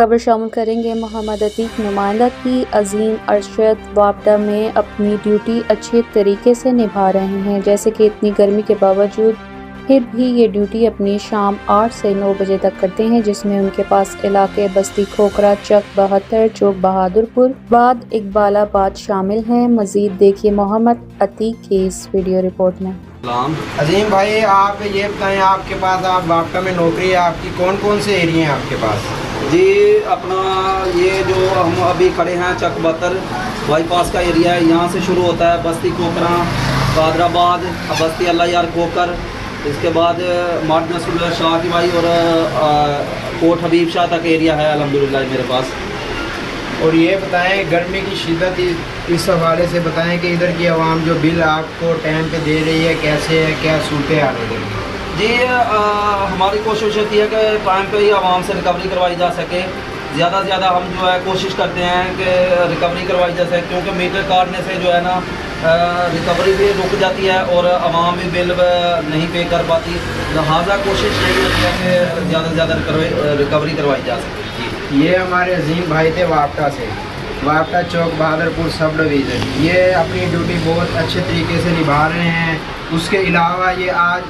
खबर शामिल करेंगे। मोहम्मद अतीक नुमाइंदा की अजीम अरशद वापडा में अपनी ड्यूटी अच्छे तरीके से निभा रहे हैं। जैसे कि इतनी गर्मी के बावजूद फिर भी ये ड्यूटी अपनी शाम 8 से 9 बजे तक करते हैं, जिसमें उनके पास इलाके बस्ती खोखरा, चक 72, चौक बहादुरपुर, बाद इकबालाबाद शामिल हैं। मजीद देखिए मोहम्मद अतीक की इस वीडियो रिपोर्ट में। अजीम भाई, आप ये बताएं, आपके पास आप वापडा में नौकरी है आपकी, कौन कौन से एरिया हैं आपके पास? जी, अपना ये जो हम अभी खड़े हैं चक 72 बाईपास का एरिया है। यहाँ से शुरू होता है बस्ती खोखरा, कादराबाद, बस्ती अल्लाह यार खोकर, इसके बाद मार्ट नसरुल्लाह शाह की भाई और कोट हबीब शाह तक एरिया है अल्हम्दुलिल्लाह मेरे पास। और ये बताएं, गर्मी की शिद्दत इस हवाले से बताएं कि इधर की आवाम जो बिल आपको टाइम पे दे रही है, कैसे है, क्या सूरत हाल है इधर की? जी, हमारी कोशिश होती है कि टाइम पे ही आवाम से रिकवरी करवाई जा सके। ज़्यादा से ज़्यादा हम जो है कोशिश करते हैं कि रिकवरी करवाई जा सके, क्योंकि मीटर काटने से जो है ना रिकवरी भी रुक जाती है और आवाम भी बिल नहीं पे कर पाती। लिहाजा कोशिश यही होती है कि ज़्यादा से ज़्यादा रिकवरी करवाई जा सके। जी, ये हमारे अजीम भाई थे वापडा से, वापडा चौक बहादुरपुर सब डिवीज़न। ये अपनी ड्यूटी बहुत अच्छे तरीके से निभा रहे हैं। उसके अलावा ये आज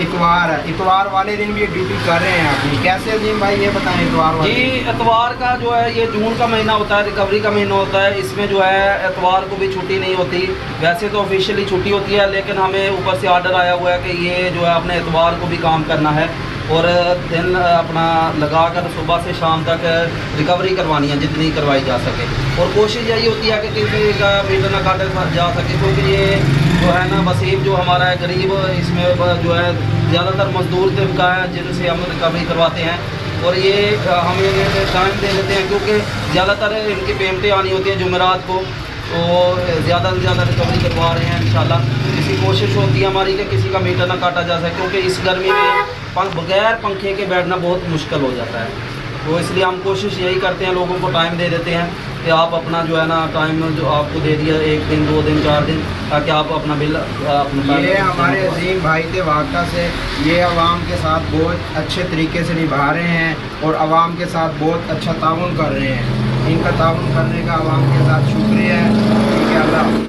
इतवार है, इतवार वाले दिन भी ये ड्यूटी कर रहे हैं अपनी। कैसे अजीम भाई ये बताएं इतवार वाले? जी, इतवार का जो है ये जून का महीना होता है, रिकवरी का महीना होता है। इसमें जो है इतवार को भी छुट्टी नहीं होती। वैसे तो ऑफिशियली छुट्टी होती है, लेकिन हमें ऊपर से ऑर्डर आया हुआ है कि ये जो है अपने इतवार को भी काम करना है और दिन अपना लगा कर सुबह से शाम तक रिकवरी करवानी है जितनी करवाई जा सके। और कोशिश यही होती है कि किसी का मीटर ना काटा जा सके, क्योंकि ये जो है ना वसीब जो हमारा है गरीब, इसमें जो है ज़्यादातर मजदूर तबका है जिनसे हम रिकवरी करवाते हैं। और ये हम ये टाइम दे देते हैं, क्योंकि ज़्यादातर इनकी पेमेंटें आनी होती हैं जुमेरात को, तो ज़्यादा से ज़्यादा रिकवरी करवा रहे हैं इंशाल्लाह। इसी कोशिश होती है हमारी कि किसी का मीटर ना काटा जा सके, क्योंकि इस गर्मी में बगैर पंखे के बैठना बहुत मुश्किल हो जाता है। तो इसलिए हम कोशिश यही करते हैं, लोगों को टाइम दे देते हैं कि आप अपना जो है ना टाइम जो आपको दे दिया 1 दिन 2 दिन 4 दिन, ताकि आप अपना बिल अपना। ये हमारे अजीम भाई थे वापडा से, ये आवाम के साथ बहुत अच्छे तरीके से निभा रहे हैं और आवाम के साथ बहुत अच्छा ताउन कर रहे हैं। इनका ताउन करने का आवाम के साथ शुक्रिया है। ठीक है, अल्लाह।